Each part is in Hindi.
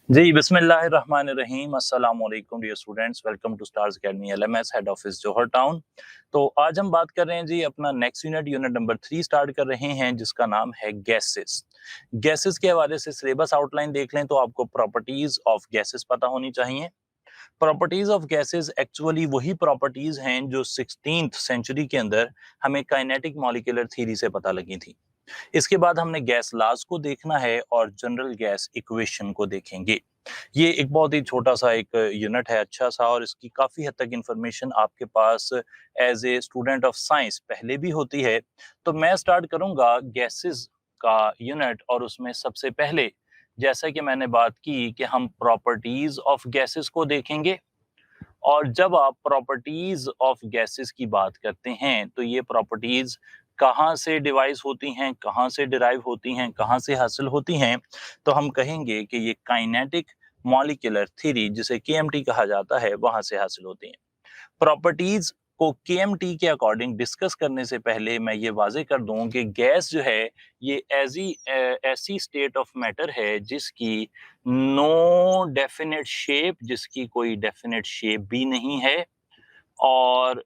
जी, बिस्मिल्लाहिर्रहमानिर्रहीम। अस्सलाम वालेकुम dear students, welcome to stars academy LMS, head office Johar town. तो आज हम बात कर रहे हैं जी अपना next unit, unit number 3 start कर रहे हैं जिसका नाम है गैसेस। गैसेस के हवाले से सिलेबस आउटलाइन देख लें तो आपको प्रॉपर्टीज ऑफ गैसेस पता होनी चाहिए। प्रॉपर्टीज ऑफ गैसेस एक्चुअली वही प्रॉपर्टीज हैं जो 16th सेंचुरी के अंदर हमें काइनेटिक मॉलिक्यूलर थ्योरी से पता लगी थी। इसके बाद हमने गैस लॉज को देखना है और जनरल गैस इक्वेशन को देखेंगे। ये एक बहुत ही छोटा सा एक यूनिट है, अच्छा सा, और इसकी काफी हद तक इंफॉर्मेशन आपके पास as a student of science पहले भी होती है। तो मैं स्टार्ट करूंगा गैसेस का यूनिट, और उसमें सबसे पहले जैसा कि मैंने बात की कि हम प्रॉपर्टीज ऑफ गैसेस को देखेंगे। और जब आप प्रॉपर्टीज ऑफ गैसेस की बात करते हैं तो ये प्रॉपर्टीज कहाँ से डिवाइस होती हैं, कहाँ से डिराइव होती हैं, कहाँ से हासिल होती हैं, तो हम कहेंगे कि ये काइनेटिक मॉलिक्यूलर थ्योरी जिसे केएमटी कहा जाता है वहां से हासिल होती हैं। प्रॉपर्टीज को केएमटी के अकॉर्डिंग डिस्कस करने से पहले मैं ये वाजे कर दूं कि गैस जो है ये ऐसी स्टेट ऑफ मैटर है जिसकी नो डेफिनेट शेप, जिसकी कोई डेफिनेट शेप भी नहीं है, और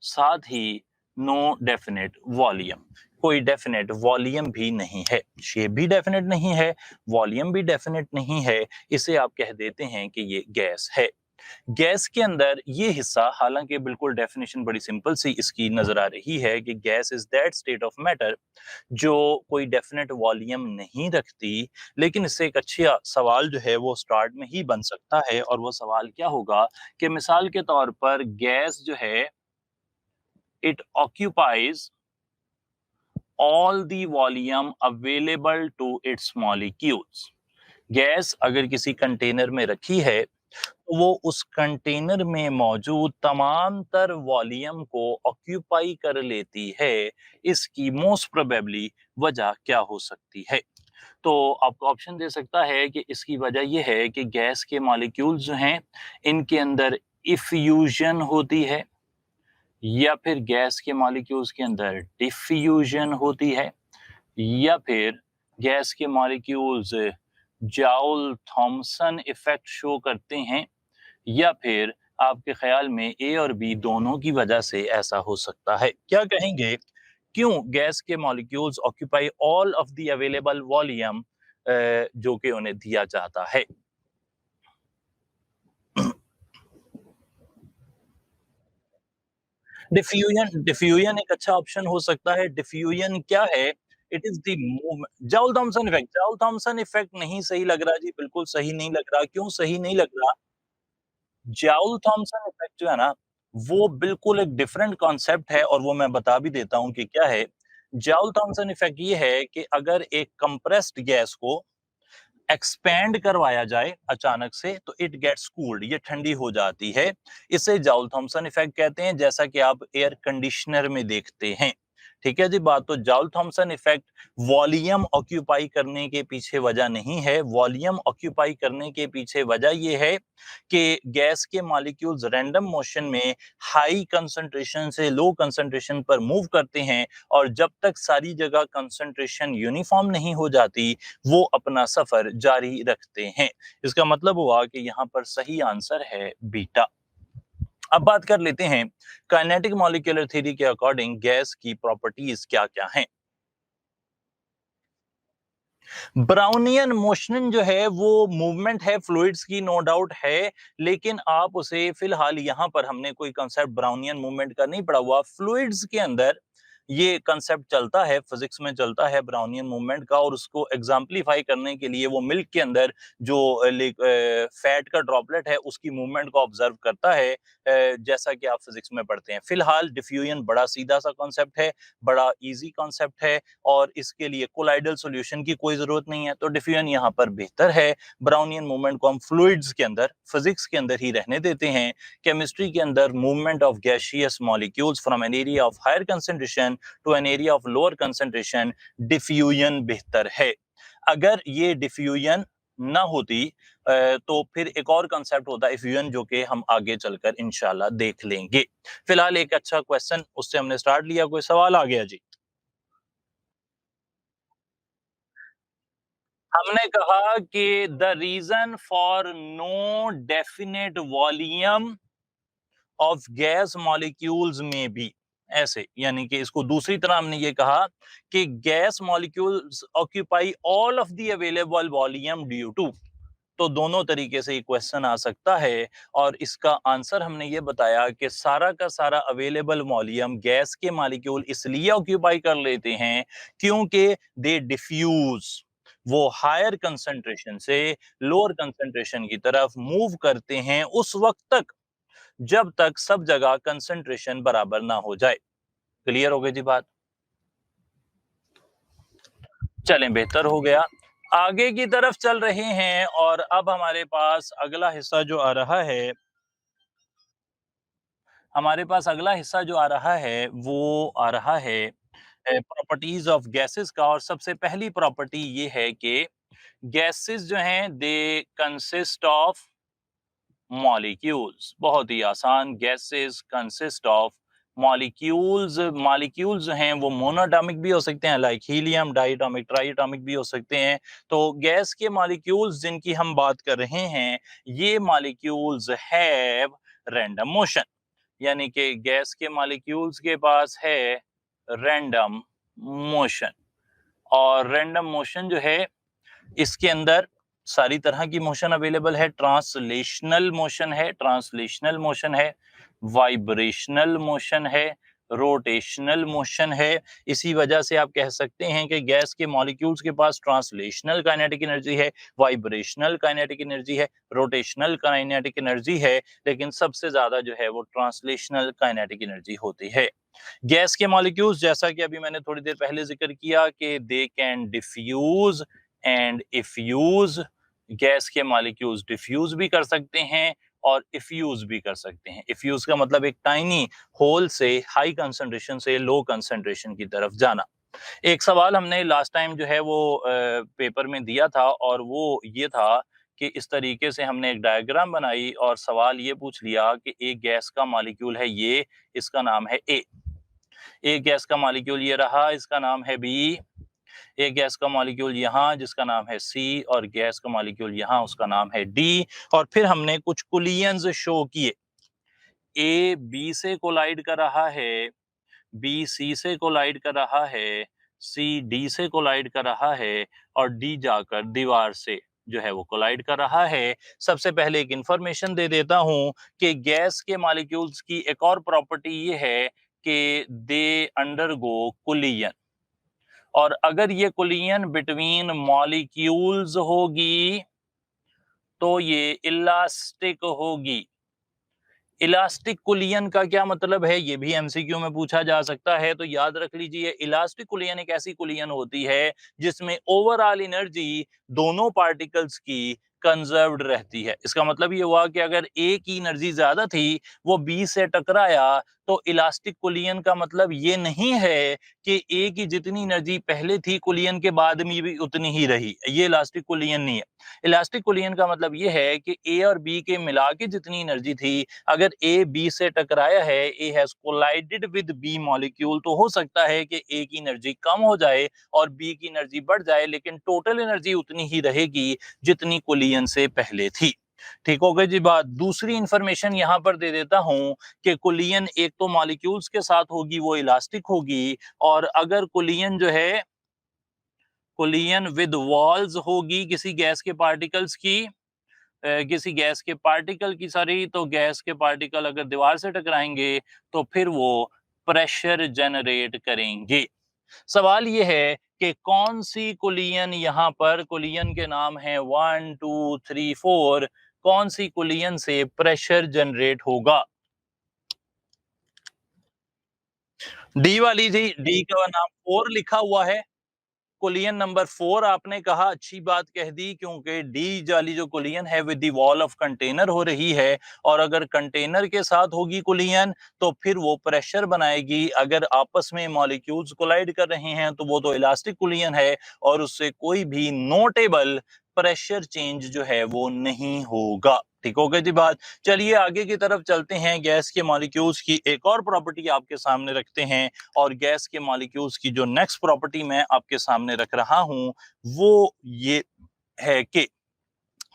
साथ ही नो डेफिनेट वॉल्यूम, कोई डेफिनेट वॉल्यूम भी नहीं है। शेप भी डेफिनेट नहीं है, वॉल्यूम भी डेफिनेट नहीं है। इसे आप कह देते हैं कि ये गैस है। गैस के अंदर ये हिस्सा, हालांकि बिल्कुल डेफिनेशन बड़ी सिंपल सी इसकी नजर आ रही है कि gas is that state of matter जो कोई डेफिनेट वॉल्यूम नहीं रखती। लेकिन इससे एक अच्छा सवाल जो है वो स्टार्ट में ही बन सकता है, और वो सवाल क्या होगा कि मिसाल के तौर पर गैस जो है it occupies all the volume available to its molecules. Gas अगर किसी कंटेनर में रखी है तो वो उस कंटेनर में मौजूद तमाम तर वॉल्यूम को ऑक्यूपाई कर लेती है। इसकी मोस्ट प्रोबेबली वजह क्या हो सकती है? तो आपको ऑप्शन दे सकता है कि इसकी वजह यह है कि गैस के मॉलिक्यूल्स जो हैं इनके अंदर इफ्यूजन होती है, या फिर गैस के मॉलिक्यूल्स के अंदर डिफ्यूजन होती है, या फिर गैस के molecules Joule Thomson effect show करते हैं, या फिर आपके ख्याल में ए और बी दोनों की वजह से ऐसा हो सकता है? क्या कहेंगे, क्यों गैस के molecules occupy all of the available volume जो कि उन्हें दिया जाता है? डिफ्यूजन, डिफ्यूजन एक अच्छा ऑप्शन हो सकता है। डिफ्यूजन क्या है? It is the movement, Joule Thomson effect. Joule Thomson effect नहीं सही लग रहा जी, बिल्कुल सही नहीं लग रहा। क्यों सही नहीं लग रहा? जाउल थॉमसन इफेक्ट जो है ना, वो बिल्कुल एक डिफरेंट कॉन्सेप्ट है, और वो मैं बता भी देता हूँ कि क्या है। जाउल थॉमसन इफेक्ट ये है कि अगर एक कंप्रेस्ड गैस को एक्सपैंड करवाया जाए अचानक से तो इट गेट्स कूल्ड, ये ठंडी हो जाती है। इसे जाउल थॉमसन इफेक्ट कहते हैं, जैसा कि आप एयर कंडीशनर में देखते हैं। ठीक है जी बात। तो Joule Thomson effect volume occupy करने के पीछे वजह नहीं है। वॉल्यूम ऑक्यूपाई करने के पीछे वजह यह है कि गैस के मॉलिक्यूल्स रैंडम मोशन में हाई कंसंट्रेशन से लो कंसंट्रेशन पर मूव करते हैं, और जब तक सारी जगह कंसंट्रेशन यूनिफॉर्म नहीं हो जाती वो अपना सफर जारी रखते हैं। इसका मतलब हुआ कि यहाँ पर सही आंसर है बीटा। अब बात कर लेते हैं काइनेटिक मॉलिक्यूलर थ्योरी के अकॉर्डिंग गैस की प्रॉपर्टीज क्या क्या हैं। ब्राउनियन मोशन जो है वो मूवमेंट है फ्लूइड्स की, नो डाउट है। लेकिन आप उसे फिलहाल यहाँ पर हमने कोई कंसेप्ट ब्राउनियन मूवमेंट का नहीं पढ़ा हुआ। फ्लूइड्स के अंदर ये कंसेप्ट चलता है, फिजिक्स में चलता है ब्राउनियन मूवमेंट का, और उसको एग्जाम्पलीफाई करने के लिए वो मिल्क के अंदर जो फैट का ड्रॉपलेट है उसकी मूवमेंट को ऑब्जर्व करता है, जैसा कि आप फिजिक्स में पढ़ते हैं। फिलहाल डिफ्यूजन बड़ा सीधा सा कॉन्सेप्ट है, बड़ा इजी कॉन्सेप्ट है, और इसके लिए कोलाइडल सॉल्यूशन की कोई जरूरत नहीं है, तो डिफ्यूजन यहाँ पर बेहतर है। ब्राउनियन मूवमेंट को हम फ्लूइड्स के अंदर, फिजिक्स के अंदर ही रहने देते हैं। केमिस्ट्री के अंदर movement of gaseous molecules from an area of higher concentration to an area of lower concentration, diffusion बेहतर है। अगर ये डिफ्यूजन ना होती तो फिर एक और कंसेप्ट होता है इफ्यूजन, जो कि हम आगे चलकर इंशाल्लाह देख लेंगे। फिलहाल एक अच्छा क्वेश्चन उससे हमने स्टार्ट लिया, कोई सवाल आ गया जी? हमने कहा कि the reason for no definite volume of gas molecules में बी, ऐसे यानी कि इसको दूसरी तरह हमने ये कहा कि gas molecules occupy all of the available volume due to. तो दोनों तरीके से ये क्वेश्चन आ सकता है, और इसका आंसर हमने ये बताया कि सारा का सारा अवेलेबल वॉल्यूम गैस के मॉलिक्यूल इसलिए ऑक्यूपाई कर लेते हैं क्योंकि दे डिफ्यूज, वो हायर कंसंट्रेशन से लोअर कंसंट्रेशन की तरफ मूव करते हैं उस वक्त तक जब तक सब जगह कंसंट्रेशन बराबर ना हो जाए। क्लियर हो गई जी बात? चलें, बेहतर हो गया। आगे की तरफ चल रहे हैं और अब हमारे पास अगला हिस्सा जो आ रहा है, वो आ रहा है प्रॉपर्टीज ऑफ गैसेस का। और सबसे पहली प्रॉपर्टी ये है कि गैसेस जो हैं दे कंसिस्ट ऑफ मॉलिक्यूल्स। बहुत ही आसान, gases consist of molecules. Molecules जो हैं वो मोनोएटॉमिक भी हो सकते हैं, लाइक हीलियम, डाइएटॉमिक, ट्राइएटॉमिक भी हो सकते हैं। तो गैस के मॉलिक्यूल्स जिनकी हम बात कर रहे हैं, ये मॉलिक्यूल्स हैव रैंडम मोशन, यानी कि गैस के मॉलिक्यूल्स के पास है रैंडम मोशन। और रैंडम मोशन जो है, इसके अंदर सारी तरह की मोशन अवेलेबल है। ट्रांसलेशनल मोशन है, वाइब्रेशनल मोशन है, रोटेशनल मोशन है। इसी वजह से आप कह सकते हैं कि गैस के मॉलिक्यूल्स के पास ट्रांसलेशनल काइनेटिक एनर्जी है, वाइब्रेशनल काइनेटिक एनर्जी है, रोटेशनल काइनेटिक एनर्जी है, लेकिन सबसे ज्यादा जो है वो ट्रांसलेशनल काइनेटिक एनर्जी होती है। गैस के मॉलिक्यूल्स, जैसा कि अभी मैंने थोड़ी देर पहले जिक्र किया कि they can diffuse and effuse. Gas के मॉलिक्यूल्स डिफ्यूज भी कर सकते हैं और इफ्यूज भी कर सकते हैं। इफ्यूज का मतलब एक टाइनी होल से हाई कंसंट्रेशन से लो कंसंट्रेशन की तरफ जाना। एक सवाल हमने लास्ट टाइम जो है वो पेपर में दिया था, और वो ये था कि इस तरीके से हमने एक डायग्राम बनाई और सवाल ये पूछ लिया कि एक गैस का मॉलिक्यूल है ये, इसका नाम है ए। एक गैस का मॉलिक्यूल ये रहा, इसका नाम है बी। एक गैस का मॉलिक्यूल यहाँ जिसका नाम है सी, और गैस का मॉलिक्यूल यहाँ उसका नाम है डी। और फिर हमने कुछ कुलियंस शो किए। ए बी से कोलाइड कर रहा है, बी सी से कोलाइड कर रहा है, सी डी से कोलाइड कर रहा है, और डी जाकर दीवार से जो है वो कोलाइड कर रहा है। सबसे पहले एक इंफॉर्मेशन दे देता हूं कि गैस के मॉलिक्यूल्स की एक और प्रॉपर्टी ये है कि दे अंडरगो कुलियन। और अगर ये कुलियन बिटवीन मॉलिक्यूल्स होगी तो ये इलास्टिक होगी। इलास्टिक कुलियन का क्या मतलब है, ये भी एमसीक्यू में पूछा जा सकता है। तो याद रख लीजिए, इलास्टिक कुलियन एक ऐसी कुलियन होती है जिसमें ओवरऑल एनर्जी दोनों पार्टिकल्स की कंजर्व्ड रहती है। इसका मतलब ये हुआ कि अगर ए की एनर्जी ज्यादा थी, वो बी से टकराया, तो इलास्टिक कुलियन का मतलब ये नहीं है कि ए की जितनी एनर्जी पहले थी कुलियन के बाद में भी उतनी ही रही। ये इलास्टिक कुलियन नहीं है। इलास्टिक कुलियन का मतलब ये है कि ए और बी के मिला के जितनी एनर्जी थी, अगर ए बी से टकराया है, A has collided with B molecule, तो हो सकता है कि ए की एनर्जी कम हो जाए और बी की एनर्जी बढ़ जाए, लेकिन टोटल एनर्जी उतनी ही रहेगी जितनी कोलियन से पहले थी। ठीक हो गई जी बात? दूसरी इंफॉर्मेशन यहां पर दे देता हूं कि कुलियन एक तो मॉलिक्यूल्स के साथ होगी, वो इलास्टिक होगी, और अगर कुलियन जो है, कुलियन विद वॉल्स होगी किसी गैस के पार्टिकल्स की, किसी गैस के पार्टिकल की, सॉरी, तो गैस के पार्टिकल अगर दीवार से टकराएंगे तो फिर वो प्रेशर जनरेट करेंगे। सवाल ये है कि कौन सी कुलियन, यहाँ पर कुलियन के नाम है 1 2 3 4, कौन सी कुलियन से प्रेशर जनरेट होगा? डी वाली जी, डी का नाम 4 लिखा हुआ है। कुलियन नंबर 4 आपने कहा, अच्छी बात कह दी, क्योंकि डी वाली जो कुलियन है with the wall of container हो रही है, और अगर कंटेनर के साथ होगी कुलियन तो फिर वो प्रेशर बनाएगी। अगर आपस में मॉलिक्यूल्स कोलाइड कर रहे हैं तो वो तो इलास्टिक कुलियन है, और उससे कोई भी नोटेबल प्रेशर चेंज जो है वो नहीं होगा। ठीक हो गई जी बात? चलिए आगे की तरफ चलते हैं। गैस के मॉलिक्यूल्स की एक और प्रॉपर्टी आपके सामने रखते हैं, और गैस के मॉलिक्यूल्स की जो नेक्स्ट प्रॉपर्टी मैं आपके सामने रख रहा हूं वो ये है कि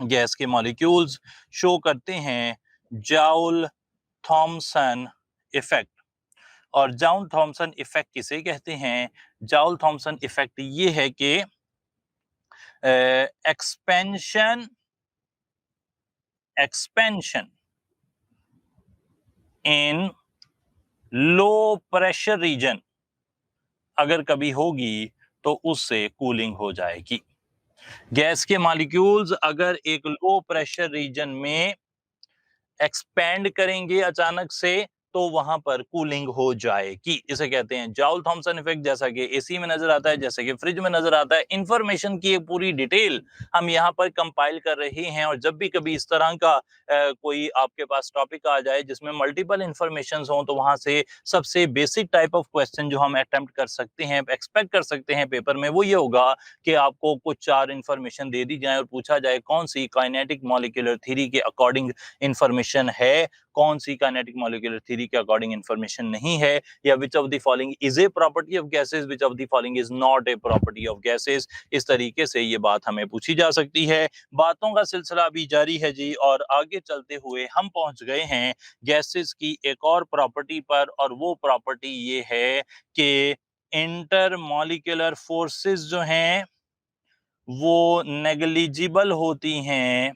गैस के मॉलिक्यूल्स शो करते हैं जाउल थॉमसन इफेक्ट। और जाउल थॉमसन इफेक्ट किसे कहते हैं? जाउल थॉमसन इफेक्ट ये है कि expansion expansion in low pressure region अगर कभी होगी तो उससे कूलिंग हो जाएगी। गैस के मॉलिक्यूल्स अगर एक लो प्रेशर रीजन में एक्सपैंड करेंगे अचानक से तो वहां पर कूलिंग हो जाएगी। इसे कहते हैं जाउल थॉमसन इफेक्ट। जैसा कि एसी में नजर आता है, जैसे कि फ्रिज में नजर आता है। इंफॉर्मेशन की एक पूरी डिटेल हम यहाँ पर कंपाइल कर रहे हैं, और जब भी कभी इस तरह का कोई आपके पास टॉपिक आ जाए जिसमें मल्टीपल इंफॉर्मेशन हो, तो वहां से सबसे बेसिक टाइप ऑफ क्वेश्चन जो हम अटेम्प्ट कर सकते हैं, एक्सपेक्ट कर सकते हैं पेपर में, वो ये होगा कि आपको कुछ चार इंफॉर्मेशन दे दी जाए और पूछा जाए कौन सी काइनेटिक मॉलिक्यूलर थ्योरी के अकॉर्डिंग इंफॉर्मेशन है, कौन सी काइनेटिक मॉलिक्यूलर थ्योरी के अकॉर्डिंग इंफॉर्मेशन नहीं है, या which of the following is a property of gases, which of the following is not a property of gases. इस तरीके से ये बात हमें पूछी जा सकती है। बातों का सिलसिला भी जारी है जी, और आगे चलते हुए हम पहुंच गए हैं गैसेस की एक और प्रॉपर्टी पर, और वो प्रॉपर्टी ये है कि इंटरमॉलिक्यूलर फोर्सेस जो हैं वो नेग्लिजिबल होती हैं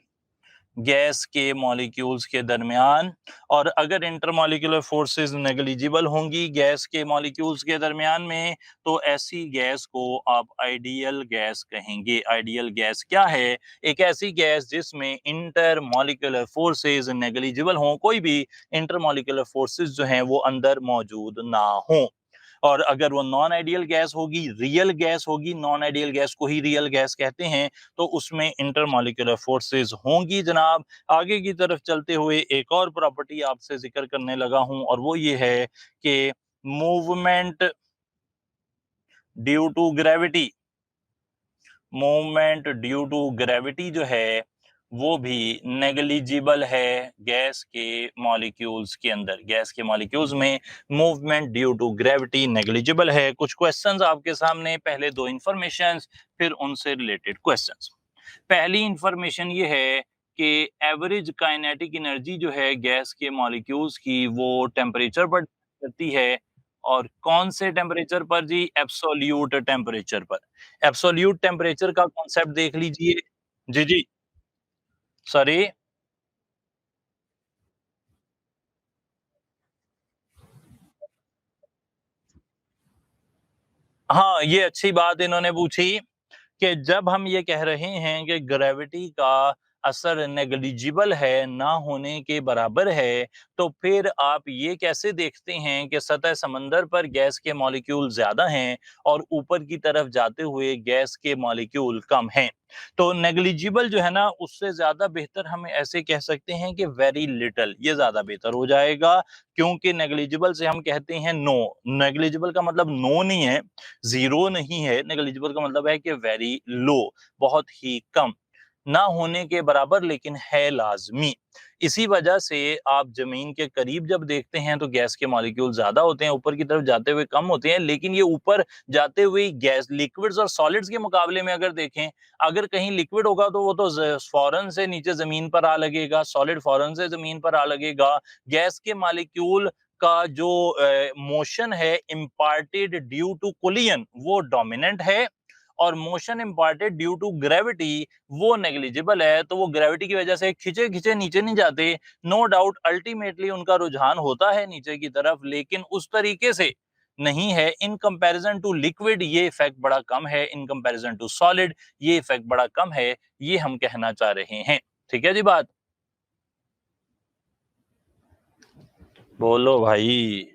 गैस के मॉलिक्यूल्स के दरमियान। और अगर इंटरमॉलिक्यूलर फोर्सेस नेग्लिजिबल होंगी गैस के मॉलिक्यूल्स के दरमियान में, तो ऐसी गैस को आप आइडियल गैस कहेंगे। आइडियल गैस क्या है? एक ऐसी गैस जिसमें इंटरमॉलिक्यूलर फोर्सेस नेग्लिजिबल हों, कोई भी इंटरमॉलिक्यूलर फोर्सेस जो हैं वो अंदर मौजूद ना हो। और अगर वो नॉन आइडियल गैस होगी, रियल गैस होगी, नॉन आइडियल गैस को ही रियल गैस कहते हैं, तो उसमें इंटरमॉलिक्यूलर फोर्सेस होंगी जनाब। आगे की तरफ चलते हुए एक और प्रॉपर्टी आपसे जिक्र करने लगा हूं, और वो ये है कि movement due to gravity, movement due to gravity जो है वो भी नेग्लिजिबल है गैस के मॉलिक्यूल्स के अंदर। गैस के मॉलिक्यूल्स में movement due to gravity negligible है। कुछ क्वेश्चंस आपके सामने, पहले दो इंफॉर्मेशंस, फिर उनसे रिलेटेड क्वेश्चंस। पहली इंफॉर्मेशन ये है कि एवरेज काइनेटिक एनर्जी जो है गैस के मॉलिक्यूल्स की, वो टेम्परेचर पर करती है। और कौन से टेम्परेचर पर जी? एब्सोल्यूट टेम्परेचर पर। एब्सोल्यूट टेम्परेचर का कॉन्सेप्ट देख लीजिए। जी जी, सॉरी। हाँ, ये अच्छी बात इन्होंने पूछी कि जब हम ये कह रहे हैं कि ग्रेविटी का असर नेग्लिजिबल है, ना होने के बराबर है, तो फिर आप ये कैसे देखते हैं कि सतह समंदर पर गैस के मॉलिक्यूल ज्यादा हैं और ऊपर की तरफ जाते हुए गैस के मॉलिक्यूल कम हैं? तो नेग्लिजिबल जो है ना, उससे ज्यादा बेहतर हम ऐसे कह सकते हैं कि वेरी लिटल, ये ज्यादा बेहतर हो जाएगा। क्योंकि नेग्लिजिबल से हम कहते हैं नो। नेग्लिजिबल का मतलब नो नहीं है, जीरो नहीं है। नेग्लिजिबल का मतलब है कि वेरी लो, बहुत ही कम, ना होने के बराबर लेकिन है लाजमी। इसी वजह से आप जमीन के करीब जब देखते हैं तो गैस के मॉलिक्यूल ज्यादा होते हैं, ऊपर की तरफ जाते हुए कम होते हैं। लेकिन ये ऊपर जाते हुए गैस लिक्विड्स और सॉलिड्स के मुकाबले में अगर देखें, अगर कहीं लिक्विड होगा तो वो तो फौरन से नीचे जमीन पर आ लगेगा, सॉलिड फौरन से जमीन पर आ लगेगा। गैस के मॉलिक्यूल का जो मोशन है इम्पार्टेड ड्यू टू कोलिजन, वो डोमिनेंट है, और motion imparted due to gravity वो नेग्लिजिबल है। तो वो ग्रेविटी की वजह से खिंचे खिंचे नीचे नहीं जाते। नो डाउट अल्टीमेटली उनका रुझान होता है नीचे की तरफ, लेकिन उस तरीके से नहीं है। इन कंपैरिजन टू लिक्विड ये इफेक्ट बड़ा कम है, इन कंपैरिजन टू सॉलिड ये इफेक्ट बड़ा कम है, ये हम कहना चाह रहे हैं। ठीक है जी बात? बोलो भाई।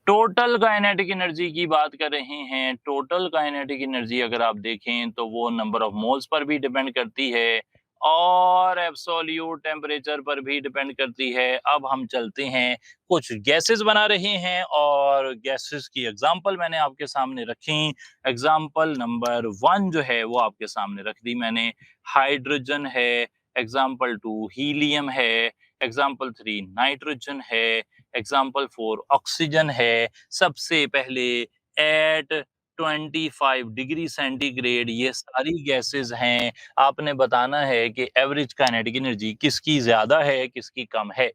टोटल काइनेटिक एनर्जी की बात कर रहे हैं। टोटल काइनेटिक एनर्जी अगर आप देखें तो वो नंबर ऑफ मोल्स पर भी डिपेंड करती है और एब्सोल्यूट टेम्परेचर पर भी डिपेंड करती है। अब हम चलते हैं, कुछ गैसेस बना रहे हैं और गैसेस की एग्जांपल मैंने आपके सामने रखी। एग्जांपल नंबर 1 जो है वो आपके सामने रख दी मैंने। हाइड्रोजन है, एग्जांपल 2 हीलियम है, एग्जांपल 3 नाइट्रोजन है, एग्जाम्पल 4 ऑक्सीजन है। सबसे पहले एट 25 डिग्री सेंटीग्रेड, ये सारी गैसेस हैं। आपने बताना है कि एवरेज काइनेटिक एनर्जी किसकी ज़्यादा है, किसकी कम है।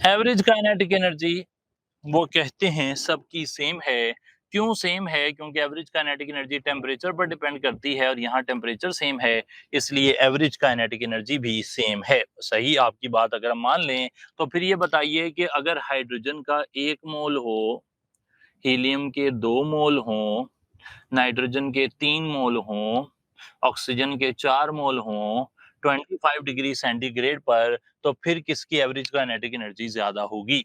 एवरेज काइनेटिक एनर्जी वो कहते हैं सबकी सेम है। क्यों सेम है? क्योंकि एवरेज काइनेटिक एनर्जी टेम्परेचर पर डिपेंड करती है और यहाँ टेम्परेचर सेम है, इसलिए एवरेज काइनेटिक एनर्जी भी सेम है। सही आपकी बात अगर हम मान लें, तो फिर ये बताइए कि अगर हाइड्रोजन का 1 मोल हो, हीलियम के 2 मोल हों, नाइट्रोजन के 3 मोल हों, ऑक्सीजन के 4 मोल हों, 25 डिग्री सेंटीग्रेड पर, तो फिर किसकी एवरेज काइनेटिक एनर्जी ज़्यादा होगी?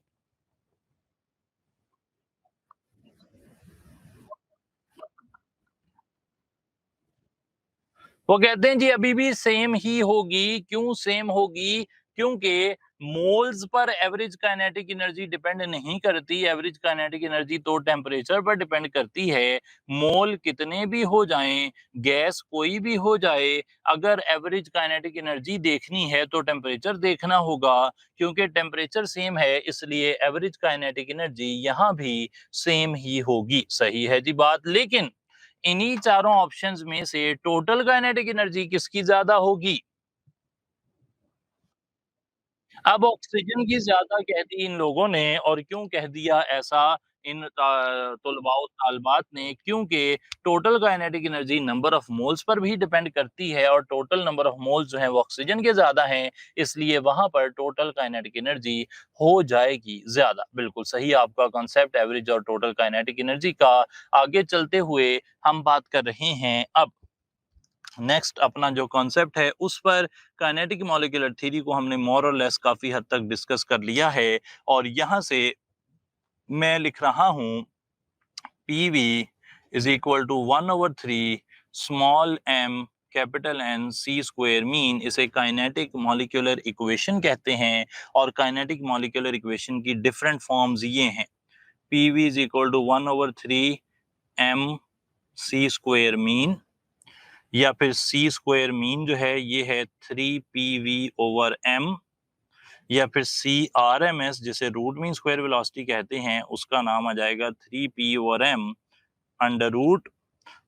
वो कहते हैं जी अभी भी सेम ही होगी। क्यों सेम होगी? क्योंकि moles per average kinetic energy depend नहीं करती। एवरेज काइनेटिक एनर्जी तो टेम्परेचर पर डिपेंड करती है। मोल कितने भी हो जाएं, गैस कोई भी हो जाए, अगर एवरेज काइनेटिक एनर्जी देखनी है तो टेम्परेचर देखना होगा। क्योंकि टेम्परेचर सेम है, इसलिए एवरेज काइनेटिक एनर्जी यहाँ भी सेम ही होगी। सही है जी बात। लेकिन इन्हीं चारों ऑप्शंस में से टोटल काइनेटिक एनर्जी किसकी ज्यादा होगी? अब ऑक्सीजन की ज्यादा कह दी इन लोगों ने, और क्यों कह दिया ऐसा इन तुलबाओ तालबात ने? क्योंकि total kinetic energy number of moles per भी डिपेंड करती है, और टोटल नंबर ऑफ मोल्स जो है वो ऑक्सीजन के ज्यादा हैं, इसलिए वहां पर टोटल काइनेटिक एनर्जी हो जाएगी ज्यादा। बिल्कुल सही आपका कॉन्सेप्ट एवरेज और टोटल काइनेटिक एनर्जी का। आगे चलते हुए हम बात कर रहे हैं अब नेक्स्ट अपना जो कॉन्सेप्ट है उस पर। काइनेटिक मॉलिक्यूलर थ्योरी को हमने मोर और लेस काफी हद तक डिस्कस कर लिया है, और यहाँ से मैं लिख रहा हूँ PV is equal to 1/3 small m capital N c square mean. इसे काइनेटिक मॉलिक्यूलर इक्वेशन कहते हैं, और काइनेटिक मॉलिक्यूलर इक्वेशन की डिफरेंट फॉर्म्स ये हैं। PV is equal to 1/3 m c square mean, या फिर सी स्क्वायर मीन जो है ये है 3 PV/m, या फिर CRMS जिसे रूट मीन स्क्वायर वेलोसिटी कहते हैं, उसका नाम आ जाएगा 3P/m अंडर रूट।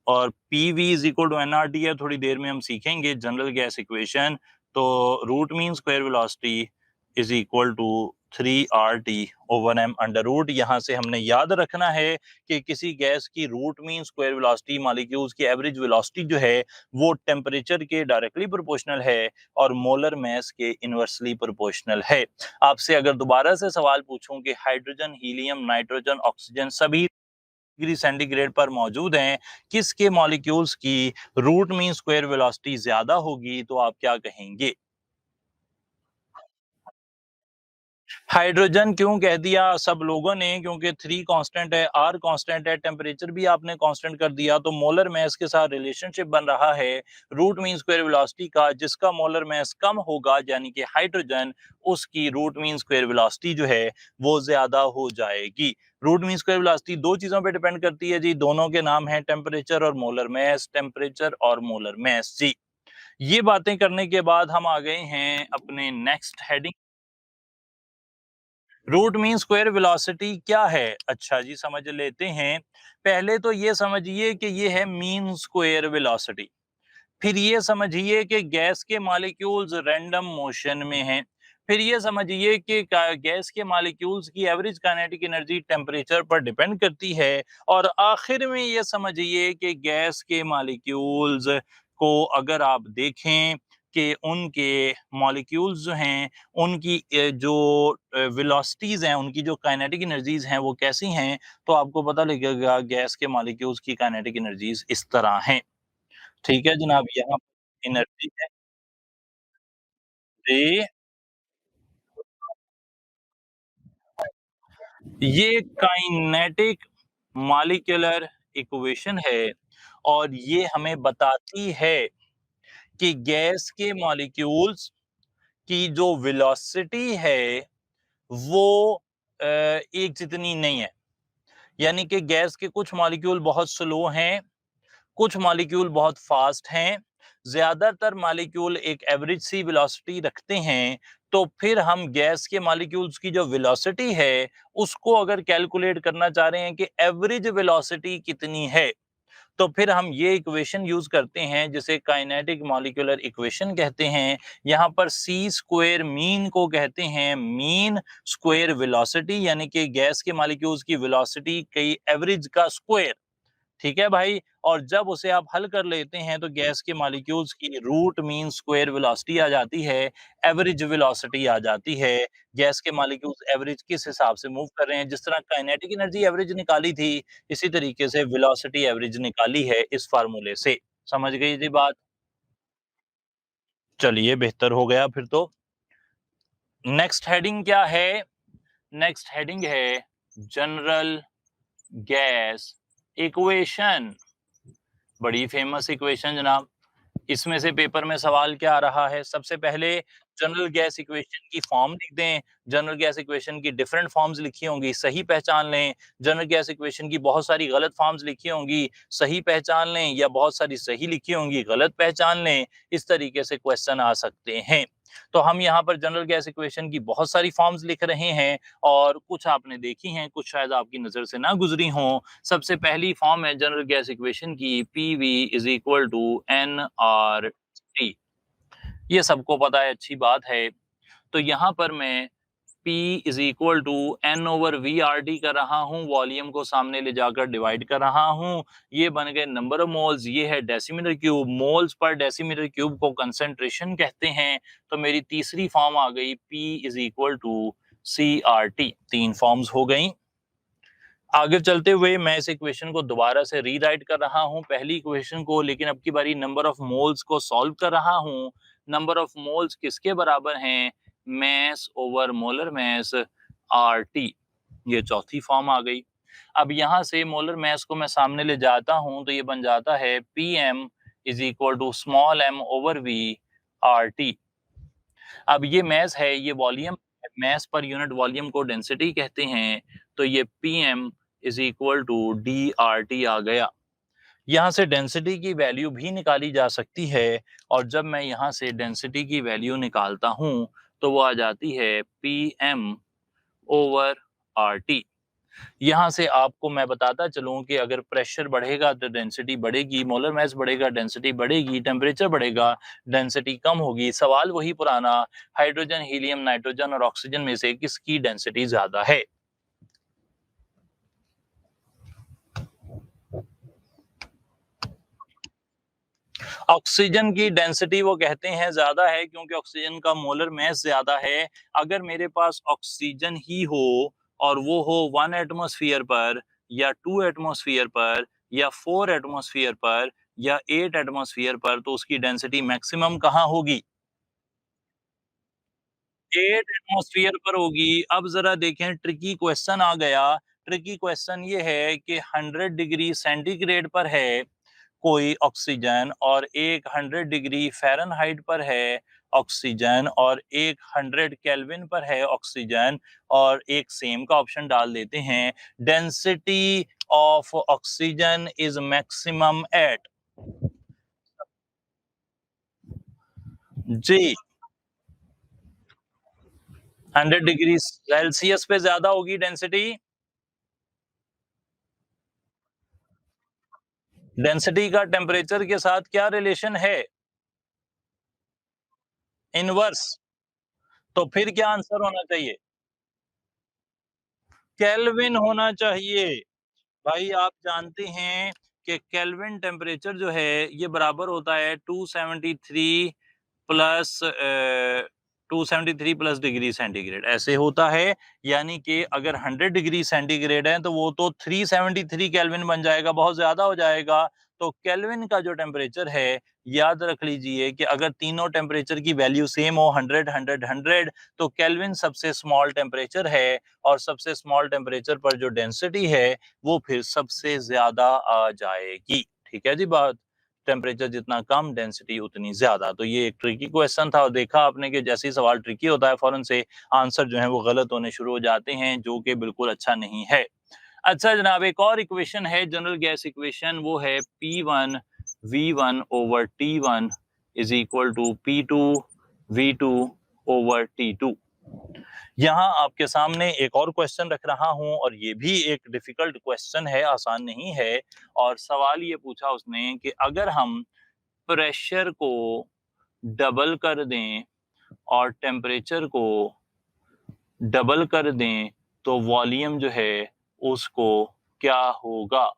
और PV is equal to NRT है, थोड़ी देर में हम सीखेंगे जनरल गैस इक्वेशन। तो root mean square velocity is equal to 3RT/m under root. यहाँ से हमने याद रखना है कि किसी गैस की root mean square velocity molecules की एवरेज वेलोसिटी जो है वो टेम्परेचर के डायरेक्टली प्रोपोर्शनल है, और मोलर मास के इनवर्सली प्रोपोर्शनल है। आपसे अगर दोबारा से सवाल पूछूं कि हाइड्रोजन, हीलियम, नाइट्रोजन, ऑक्सीजन सभी डिग्री सेंटीग्रेड पर मौजूद हैं, किसके मॉलिक्यूल्स की रूट मीन स्क्वायर वेलोसिटी ज्यादा होगी, तो आप क्या कहेंगे? हाइड्रोजन क्यों कह दिया सब लोगों ने? क्योंकि 3 कांस्टेंट है, R कांस्टेंट है, टेम्परेचर भी आपने कांस्टेंट कर दिया, तो मोलर मास के साथ रिलेशनशिप बन रहा है रूट मीन स्क्वायर वेलोसिटी का। जिसका मोलर मास कम होगा यानी कि हाइड्रोजन, उसकी रूट मीन स्क्वायर वेलोसिटी जो है वो ज्यादा हो जाएगी। रूट मीन स्क्वायर वेलोसिटी दो चीजों पे डिपेंड करती है जी, दोनों के नाम है टेम्परेचर और मोलर मास। टेम्परेचर और मोलर मास जी। ये बातें करने के बाद हम आ गए हैं अपने next heading. Root mean square velocity क्या है? अच्छा जी समझ लेते हैं। पहले तो ये समझिए कि ये है मीन स्क्वायर वेलोसिटी। फिर ये समझिए कि गैस के मॉलिक्यूल्स रैंडम मोशन में हैं। फिर ये समझिए कि गैस के मॉलिक्यूल्स की एवरेज काइनेटिक एनर्जी टेम्परेचर पर डिपेंड करती है। और आखिर में ये समझिए कि गैस के मॉलिक्यूल्स को अगर आप देखें कि उनके मॉलिक्यूल्स जो हैं उनकी जो वेलोसिटीज हैं, उनकी जो काइनेटिक एनर्जीज हैं वो कैसी हैं, तो आपको पता लगेगा गैस के मॉलिक्यूल्स की काइनेटिक एनर्जीज इस तरह हैं। ठीक है जनाब, यहाँ एनर्जी है जी। ये काइनेटिक मॉलिक्यूलर इक्वेशन है, और ये हमें बताती है कि गैस के मॉलिक्यूल्स की जो वेलोसिटी है वो एक जितनी नहीं है। यानी कि गैस के कुछ मॉलिक्यूल बहुत स्लो हैं, कुछ मॉलिक्यूल बहुत फास्ट हैं। ज्यादातर मॉलिक्यूल एक एवरेज सी वेलोसिटी रखते हैं, तो फिर हम गैस के मॉलिक्यूल्स की जो वेलोसिटी है उसको अगर कैलकुलेट करना चाह रहे हैं कि एवरेज वेलोसिटी कितनी है, तो फिर हम ये इक्वेशन यूज करते हैं जिसे काइनेटिक मॉलिक्यूलर इक्वेशन कहते हैं। यहाँ पर सी स्क्वायर मीन को कहते हैं मीन स्क्वायर वेलोसिटी, यानी कि गैस के मॉलिक्यूल्स की वेलोसिटी कई एवरेज का स्क्वायर। ठीक है भाई। और जब उसे आप हल कर लेते हैं तो गैस के मॉलिक्यूल्स की रूट मीन स्क्वायर वेलोसिटी आ जाती है, एवरेज वेलोसिटी आ जाती है। गैस के मॉलिक्यूल्स एवरेज किस हिसाब से मूव कर रहे हैं, जिस तरह काइनेटिक एनर्जी एवरेज निकाली थी, इसी तरीके से वेलोसिटी एवरेज निकाली है इस फार्मूले से। समझ गई जी बात? चलिए बेहतर हो गया फिर तो। नेक्स्ट हेडिंग क्या है? नेक्स्ट हेडिंग है जनरल गैस इक्वेशन। बड़ी फेमस इक्वेशन जनाब। इसमें से पेपर में सवाल क्या आ रहा है? सबसे पहले जनरल गैस इक्वेशन की फॉर्म लिख दें। जनरल गैस इक्वेशन की डिफरेंट फॉर्म्स लिखी होंगी, सही पहचान लें। जनरल गैस इक्वेशन की बहुत सारी गलत फॉर्म्स लिखी होंगी, सही पहचान लें, या बहुत सारी सही लिखी होंगी, गलत पहचान लें। इस तरीके से क्वेश्चन आ सकते हैं। तो हम यहाँ पर जनरल गैस इक्वेशन की बहुत सारी फॉर्म्स लिख रहे हैं, और कुछ आपने देखी हैं, कुछ शायद आपकी नजर से ना गुजरी हों। सबसे पहली फॉर्म है जनरल गैस इक्वेशन की, P V is equal to N R T. ये सबको पता है, अच्छी बात है। तो यहाँ पर मैं P is equal to n over V R T कर रहा हूँ, वॉल्यूम को सामने ले जाकर डिवाइड कर रहा हूँ। ये बन गए नंबर ऑफ मोल्स, ये है डेसीमीटर क्यूब। मोल्स पर डेसीमीटर क्यूब को कंसंट्रेशन कहते हैं। तो मेरी तीसरी फॉर्म आ गई, P is equal to C R T. तीन फॉर्म्स हो गई। आगे चलते हुए मैं इस इक्वेशन को दोबारा से रीराइट कर रहा हूं, पहली इक्वेशन को, लेकिन अब की बारी नंबर ऑफ मोल्स को सॉल्व कर रहा हूं। नंबर ऑफ मोल्स किसके बराबर हैं? Mass over molar mass, R T. ये चौथी फॉर्म आ गई। अब यहां से मोलर मैस को मैं सामने ले जाता हूं, तो ये बन जाता है P M is equal to small M over V R T. अब ये मैस है, ये वॉल्यूम, मैस पर यूनिट वॉल्यूम को डेंसिटी कहते हैं। तो ये P M is equal to D R T आ गया। यहाँ से डेंसिटी की वैल्यू भी निकाली जा सकती है, और जब मैं यहाँ से डेंसिटी की वैल्यू निकालता हूँ तो वो आ जाती है P M over R T. यहाँ से आपको मैं बताता चलूं कि अगर प्रेशर बढ़ेगा तो डेंसिटी बढ़ेगी, मोलर मास बढ़ेगा डेंसिटी बढ़ेगी, टेम्परेचर बढ़ेगा डेंसिटी कम होगी। सवाल वही पुराना, हाइड्रोजन, हीलियम, नाइट्रोजन और ऑक्सीजन में से किसकी डेंसिटी ज्यादा है? ऑक्सीजन की डेंसिटी वो कहते हैं ज्यादा है, क्योंकि ऑक्सीजन का मोलर मास ज्यादा है। अगर मेरे पास ऑक्सीजन ही हो, और वो हो 1 एटमॉस्फेयर पर, या 2 एटमॉस्फेयर पर, या 4 एटमॉस्फेयर पर, या 8 एटमॉस्फेयर पर, तो उसकी डेंसिटी मैक्सिमम कहाँ होगी? 8 एटमॉस्फेयर पर होगी। अब जरा देखें, ट्रिकी क्वेश्चन आ गया। ट्रिकी क्वेश्चन ये है कि 100 डिग्री सेंटीग्रेड पर है कोई ऑक्सीजन, और एक 100 डिग्री फ़ारेनहाइट पर है ऑक्सीजन, और एक 100 केल्विन पर है ऑक्सीजन, और एक सेम का ऑप्शन डाल देते हैं। Density of oxygen is maximum at, जी, 100 डिग्री सेल्सियस पे ज्यादा होगी डेंसिटी। डेंसिटी का टेम्परेचर के साथ क्या रिलेशन है? इनवर्स। तो फिर क्या आंसर होना चाहिए? केल्विन होना चाहिए। भाई आप जानते हैं कि केल्विन टेम्परेचर जो है ये बराबर होता है 273 प्लस 273 प्लस डिग्री सेंटीग्रेड, ऐसे होता है। यानी कि अगर 100 डिग्री सेंटीग्रेड है तो वो तो 373 केल्विन बन जाएगा, बहुत ज्यादा हो जाएगा। तो केल्विन का जो टेम्परेचर है, याद रख लीजिए कि अगर तीनों टेम्परेचर की वैल्यू सेम हो, 100 100 100, तो केल्विन सबसे स्मॉल टेम्परेचर है, और सबसे स्मॉल टेम्परेचर पर जो डेंसिटी है वो फिर सबसे ज्यादा आ जाएगी। ठीक है जी बात। टेम्परेचर जितना कम, डेंसिटी उतनी ज्यादा। तो ये एक ट्रिकी क्वेश्चन था, और देखा आपने कि जैसे ही सवाल ट्रिकी होता है फौरन से आंसर जो है वो गलत होने शुरू हो जाते हैं, जो कि बिल्कुल अच्छा नहीं है। अच्छा जनाब, एक और इक्वेशन है जनरल गैस इक्वेशन, वो है P1 V1 over T1 is equal to P2V2/T2। यहाँ आपके सामने एक और क्वेश्चन रख रहा हूं और ये भी एक डिफिकल्ट क्वेश्चन है, आसान नहीं है। और सवाल ये पूछा उसने कि अगर हम प्रेशर को डबल कर दें और टेम्परेचर को डबल कर दें तो वॉल्यूम जो है उसको क्या होगा?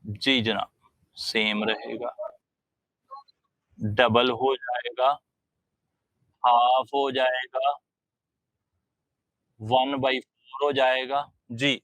जी जनाब, सेम रहेगा, डबल हो जाएगा, हाफ हो जाएगा, 1/4 हो जाएगा। जी।